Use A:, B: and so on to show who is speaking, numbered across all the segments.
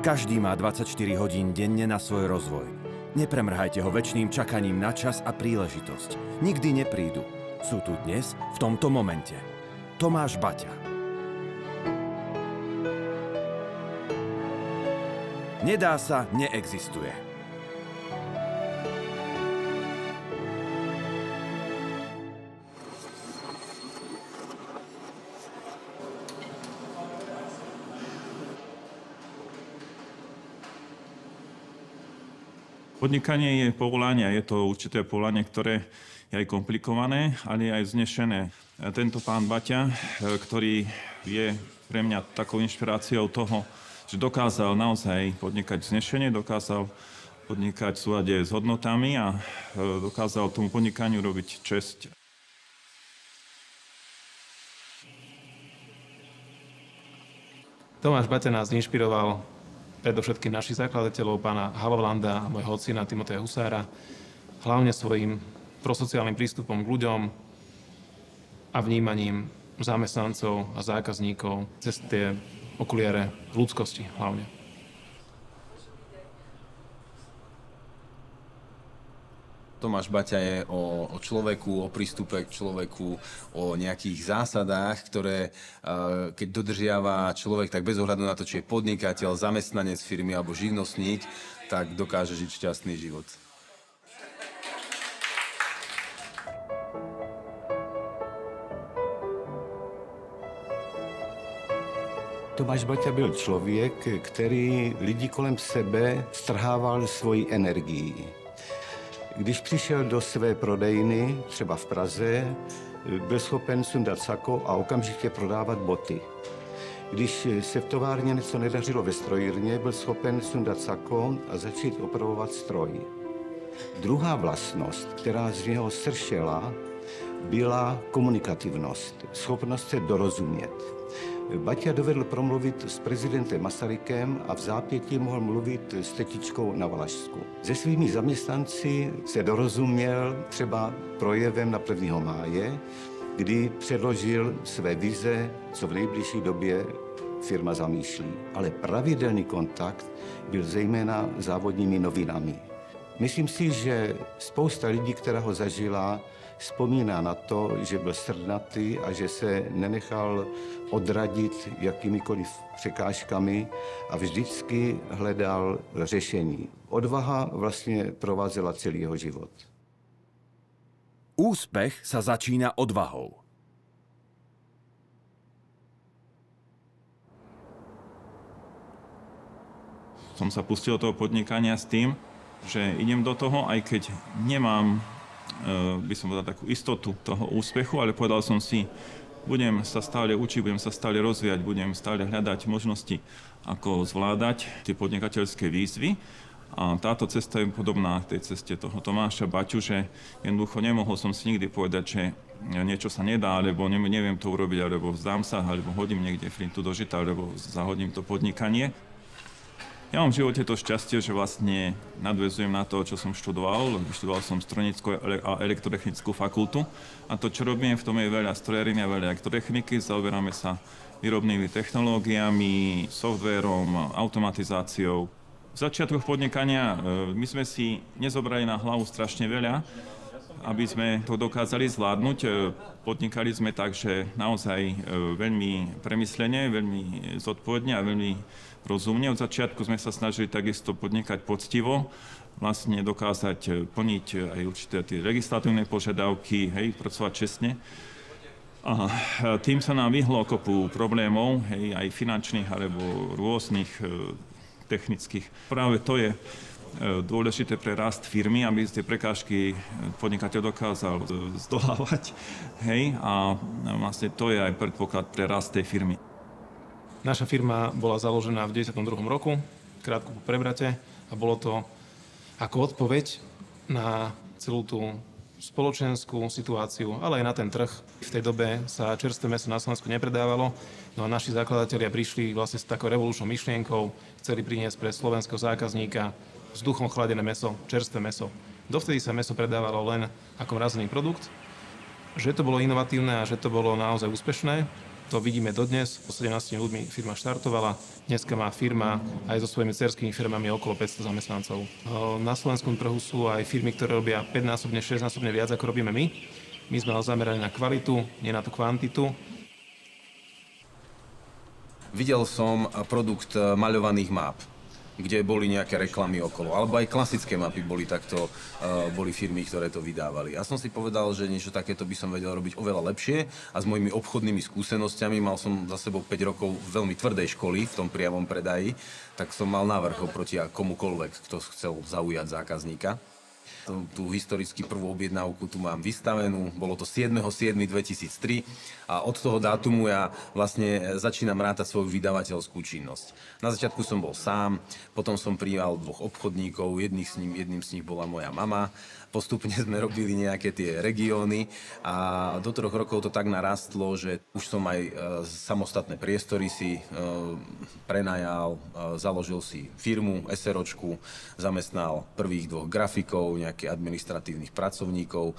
A: Každý má 24 hodín denne na svoj rozvoj. Nepremrhajte ho večným čakaním na čas a príležitosť. Nikdy neprídu. Sú tu dnes, v tomto momente. Tomáš Baťa. Nedá sa, neexistuje.
B: Podnikanie je povolanie, je to určité povolanie, ktoré je aj komplikované, ale je aj vznešené. Tento pán Baťa, ktorý je pre mňa takou inšpiráciou toho, že dokázal naozaj podnikať vznešenie, dokázal podnikať v súlade s hodnotami a dokázal tomu podnikaniu robiť česť.
C: Tomáš Baťa nás inšpiroval predovšetkým našich zakladateľov, pána Halovlanda a môjho otcina Timoteja Husára, hlavne svojím prosociálnym prístupom k ľuďom a vnímaním zamestnancov a zákazníkov cez tie okuliare ľudskosti hlavne.
D: Tomáš Baťa je o človeku, o prístupe k človeku, o nejakých zásadách, ktoré keď dodržiava človek, tak bez ohľadu na to, či je podnikateľ, zamestnanec firmy alebo živnostník, tak dokáže žiť šťastný život.
E: Tomáš Baťa byl člověk, který lidi kolem sebe strhával svoji energií. Když přišel do své prodejny, třeba v Praze, byl schopen sundat sako a okamžitě prodávat boty. Když se v továrně něco nedařilo ve strojírně, byl schopen sundat sako a začít opravovat stroj. Druhá vlastnost, která z něho sršela, byla komunikativnost, schopnost se dorozumět. Baťa dovedl promluvit s prezidentem Masarykem a v zápětí mohl mluvit s tetičkou na Valašsku. Se svými zaměstnanci se dorozuměl třeba projevem na 1. máje, kdy předložil své vize, co v nejbližší době firma zamýšlí. Ale pravidelný kontakt byl zejména závodními novinami. Myslím si, že spousta lidí, která ho zažila, vzpomíná na to, že byl srdnatý a že se nenechal odradit jakýmikoliv překážkami a vždycky hledal řešení. Odvaha vlastně provázela celý jeho život.
A: Úspech sa začína odvahou.
B: Som sa pustil do toho podnikania s tým, že idem do toho, aj keď nemám, by som povedal, takú istotu toho úspechu, ale povedal som si, budem sa stále učiť, budem sa stále rozvíjať, budem stále hľadať možnosti, ako zvládať tie podnikateľské výzvy. A táto cesta je podobná tej ceste toho Tomáša Baťu, že jednoducho nemohol som si nikdy povedať, že niečo sa nedá, alebo neviem to urobiť, alebo vzdám sa, alebo hodím niekde flintu do žita, alebo zahodím to podnikanie. Ja mám v živote to šťastie, že vlastne nadväzujem na to, čo som študoval. Študoval som strojnícku a elektrotechnickú fakultu. A to, čo robím, v tom je veľa strojáriny a veľa elektrotechniky. Zaoberáme sa výrobnými technológiami, softvérom, automatizáciou. V začiatkoch podnikania my sme si nezobrali na hlavu strašne veľa, aby sme to dokázali zvládnuť. Podnikali sme tak, že naozaj veľmi premyslene, veľmi zodpovedne a veľmi rozumne. Od začiatku sme sa snažili takisto podnikať poctivo, vlastne dokázať plniť aj určité tie legislatívne požiadavky, pracovať čestne. A tým sa nám vyhlo kopu problémov, aj finančných alebo rôznych technických. Práve to je dôležité pre rast firmy, aby tie prekážky podnikateľ dokázal zdolávať. A vlastne to je aj predpoklad pre rast tej firmy.
C: Naša firma bola založená v 92. roku, krátko po prevrate, a bolo to ako odpoveď na celú tú spoločenskú situáciu, ale aj na ten trh. V tej dobe sa čerstvé mäso na Slovensku nepredávalo, no a naši zakladatelia prišli vlastne s takou revolučnou myšlienkou, chceli priniesť pre slovenského zákazníka vzduchom chladené mäso, čerstvé mäso. Dovtedy sa mäso predávalo len ako mrazený produkt, že to bolo inovatívne a že to bolo naozaj úspešné. To vidíme dodnes. Po 17 ľuďmi firma štartovala. Dneska má firma aj so svojimi dcerskými firmami okolo 500 zamestnancov. Na slovenskom trhu sú aj firmy, ktoré robia 5-násobne, 6-násobne viac, ako robíme my. My sme zameraní na kvalitu, nie na tú kvantitu.
D: Videl som produkt maľovaných map, kde boli nejaké reklamy okolo, alebo aj klasické mapy boli firmy, ktoré to vydávali. Ja som si povedal, že niečo takéto by som vedel robiť oveľa lepšie a s mojimi obchodnými skúsenosťami, mal som za sebou 5 rokov veľmi tvrdej školy v tom priamom predaji, tak som mal návrh oproti komukoľvek, kto chcel zaujať zákazníka. Tú historicky prvú objednávku tu mám vystavenú, bolo to 7.7.2003 a od toho dátumu ja vlastne začínam rátať svoju vydavateľskú činnosť. Na začiatku som bol sám, potom som prijal 2 obchodníkov, jedným z nich bola moja mama. Postupne sme robili nejaké tie regióny a do 3 rokov to tak narastlo, že už som aj samostatné priestory si prenajal, založil si firmu, SROčku, zamestnal prvých 2 grafikov, nejakých administratívnych pracovníkov,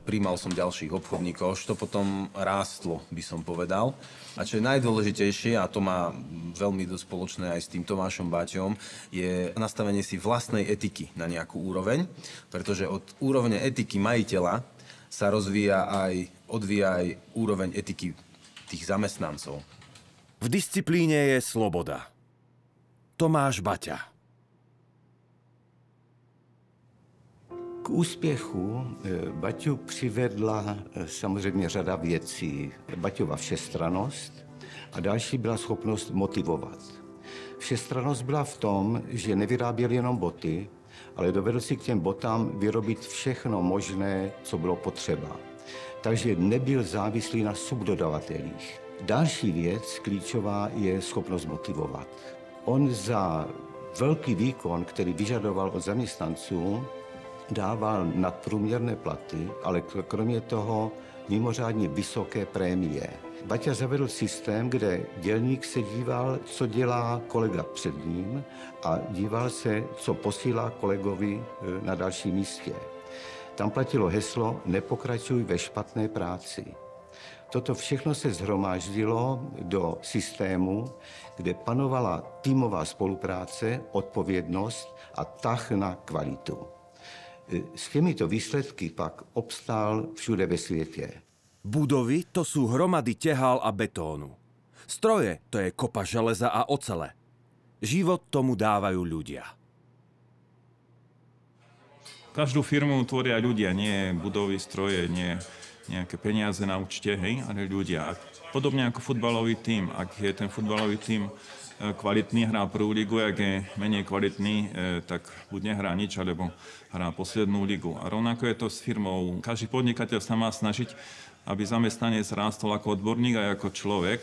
D: prijímal som ďalších obchodníkov, až to potom rástlo, by som povedal. A čo je najdôležitejšie, a to má veľmi spoločné aj s tým Tomášom Baťom, je nastavenie si vlastnej etiky na nejakú úroveň, pretože od úrovne etiky majiteľa sa odvíja aj úroveň etiky tých zamestnancov.
A: V disciplíne je sloboda. Tomáš Baťa.
E: K úspěchu Baťu přivedla samozřejmě řada věcí. Baťova všestrannost a další byla schopnost motivovat. Všestrannost byla v tom, že nevyráběl jenom boty, ale dovedl si k těm botám vyrobit všechno možné, co bylo potřeba. Takže nebyl závislý na subdodavatelích. Další věc klíčová je schopnost motivovat. On za velký výkon, který vyžadoval od zaměstnanců, dával nadprůměrné platy, ale kromě toho mimořádně vysoké prémie. Baťa zavedl systém, kde dělník se díval, co dělá kolega před ním a díval se, co posílá kolegovi na dalším místě. Tam platilo heslo nepokračuj ve špatné práci. Toto všechno se shromáždilo do systému, kde panovala týmová spolupráce, odpovědnost a tah na kvalitu. S těmito výsledky pak obstál všude ve světě.
A: Budovy to sú hromady tehál a betónu. Stroje to je kopa železa a ocele. Život tomu dávajú ľudia.
B: Každú firmu tvoria ľudia, nie budovy, stroje, nie nejaké peniaze na účte, hej, ale ľudia. Podobne ako futbalový tím. Ak je ten futbalový tím kvalitný, hrá prvú ligu, ak je menej kvalitný, tak buď nehrá nič, alebo hrá poslednú ligu. A rovnako je to s firmou. Každý podnikateľ sa má snažiť, aby zamestnanec rástol ako odborník a ako človek.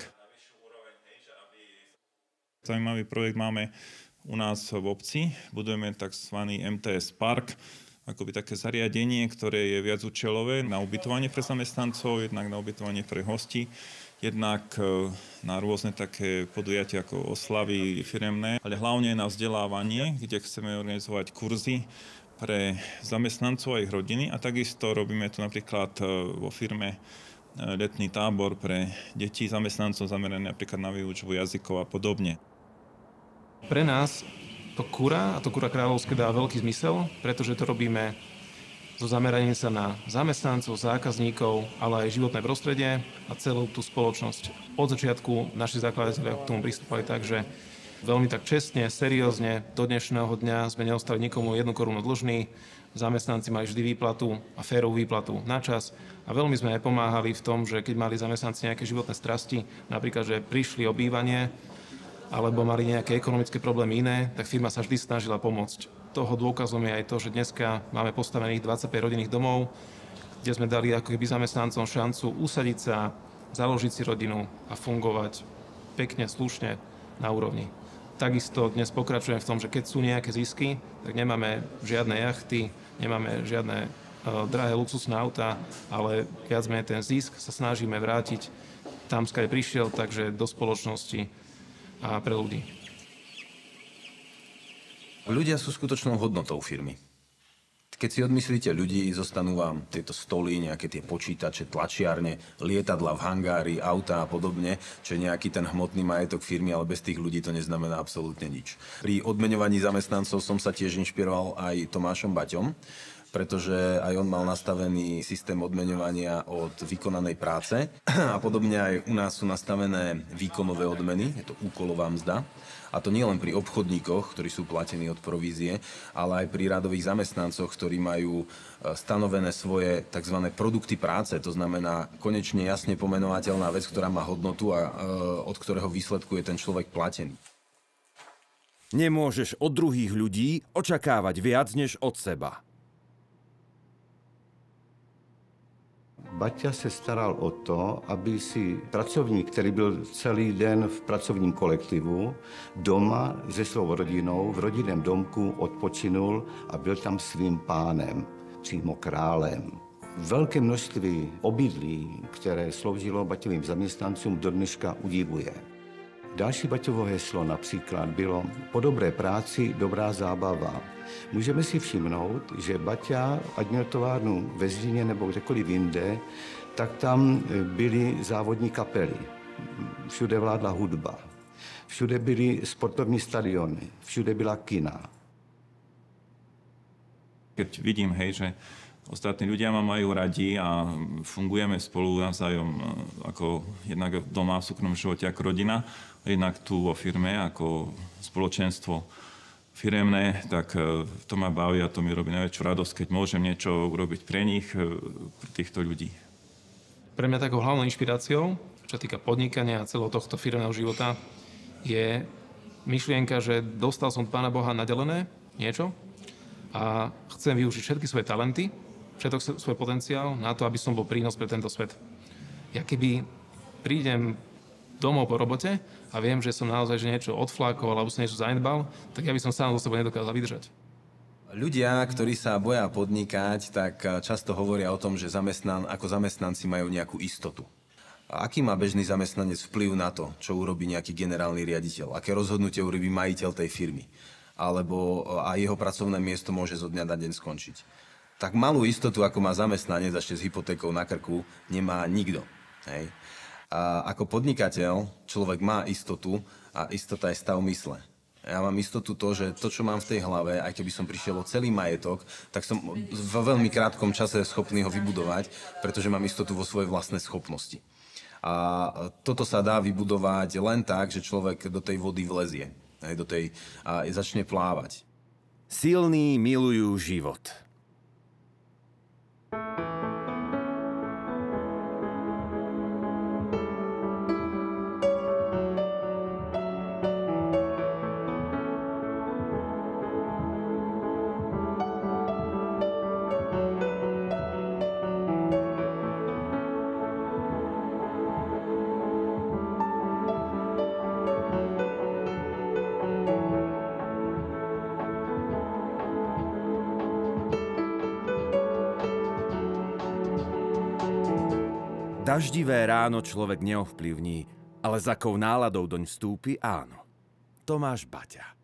B: Zaujímavý projekt máme u nás v obci. Budujeme tzv. MTS Park, akoby také zariadenie, ktoré je viacúčelové na ubytovanie pre zamestnancov, jednak na ubytovanie pre hostí, jednak na rôzne také podujatia ako oslavy firemné, ale hlavne na vzdelávanie, kde chceme organizovať kurzy pre zamestnancov a ich rodiny. A takisto robíme tu napríklad vo firme letný tábor pre deti zamestnancov zameraný napríklad na výučbu jazykov a podobne.
C: Pre nás to Kura a to Kura Kráľovské dá veľký zmysel, pretože to robíme so zameraním sa na zamestnancov, zákazníkov, ale aj životné prostredie a celú tú spoločnosť. Od začiatku naši zakladatelia k tomu pristúpali tak, že veľmi tak čestne, seriózne, do dnešného dňa sme neostali nikomu 1 korunu dlžní, zamestnanci mali vždy výplatu a férovú výplatu na čas a veľmi sme aj pomáhali v tom, že keď mali zamestnanci nejaké životné strasti, napríklad, že prišli o bývanie alebo mali nejaké ekonomické problémy iné, tak firma sa vždy snažila pomôcť. Toho dôkazom je aj to, že dneska máme postavených 25 rodinných domov, kde sme dali ako keby zamestnancom šancu usadiť sa, založiť si rodinu a fungovať pekne, slušne na úrovni. Takisto dnes pokračujem v tom, že keď sú nejaké zisky, tak nemáme žiadne jachty, nemáme žiadne drahé luxusné autá, ale viac menej ten zisk sa snažíme vrátiť tam, skade prišiel, takže do spoločnosti a pre ľudí.
D: Ľudia sú skutočnou hodnotou firmy. Keď si odmyslíte ľudí, zostanú vám tieto stoly, nejaké tie počítače, tlačiarne, lietadla v hangári, auta a podobne, čo je nejaký ten hmotný majetok firmy, ale bez tých ľudí to neznamená absolútne nič. Pri odmeňovaní zamestnancov som sa tiež inšpiroval aj Tomášom Baťom, pretože aj on mal nastavený systém odmeňovania od vykonanej práce a podobne aj u nás sú nastavené výkonové odmeny, je to úkolová mzda. A to nie len pri obchodníkoch, ktorí sú platení od provízie, ale aj pri radových zamestnancoch, ktorí majú stanovené svoje tzv. Produkty práce. To znamená konečne jasne pomenovateľná vec, ktorá má hodnotu a od ktorého výsledku je ten človek platený.
A: Nemôžeš od druhých ľudí očakávať viac než od seba.
E: Baťa se staral o to, aby si pracovník, který byl celý den v pracovním kolektivu, doma se svou rodinou, v rodinném domku odpočinul a byl tam svým pánem, přímo králem. Velké množství obydlí, které sloužilo Baťovým zaměstnancům, do dneška udivuje. Další Baťovo heslo například bylo po dobré práci dobrá zábava. Můžeme si všimnout, že Baťa, ať měl továrnu ve Zlíně nebo kdekoliv jinde, tak tam byly závodní kapely. Všude vládla hudba. Všude byly sportovní stadiony. Všude byla kina.
B: Keď vidím, hej, že ostatní ľudia ma majú radi a fungujeme spolu navzájom ako jednak doma v súkromnom živote ako rodina, jednak tu vo firme ako spoločenstvo firemné, tak to ma baví a to mi robí najväčšiu radosť, keď môžem niečo urobiť pre nich, pre týchto ľudí.
C: Pre mňa takou hlavnou inšpiráciou, čo týka podnikania a celého tohto firemného života, je myšlienka, že dostal som od Pána Boha nadelené niečo a chcem využiť všetky svoje talenty, všetok svoj potenciál na to, aby som bol prínos pre tento svet. Ja keby prídem domov po robote a viem, že som naozaj že niečo odflákol alebo som niečo zanedbal, tak ja by som sám zo sebou nedokázal vydržať.
D: Ľudia, ktorí sa boja podnikať, tak často hovoria o tom, že ako zamestnanci majú nejakú istotu. A aký má bežný zamestnanec vplyv na to, čo urobí nejaký generálny riaditeľ? Aké rozhodnutie urobí majiteľ tej firmy? Alebo a jeho pracovné miesto môže zo dňa na deň skončiť? Tak malú istotu, ako má zamestnanec ešte s hypotékou na krku, nemá nikto. Hej. A ako podnikateľ človek má istotu a istota je stav mysle. Ja mám istotu to, že to, čo mám v tej hlave, aj keby som prišiel o celý majetok, tak som v veľmi krátkom čase schopný ho vybudovať, pretože mám istotu vo svojej vlastnej schopnosti. A toto sa dá vybudovať len tak, že človek do tej vody vlezie, a začne plávať.
A: Silní milujú život. Daždivé ráno človek neovplyvní, ale s akou náladou doň vstúpi, áno. Tomáš Baťa.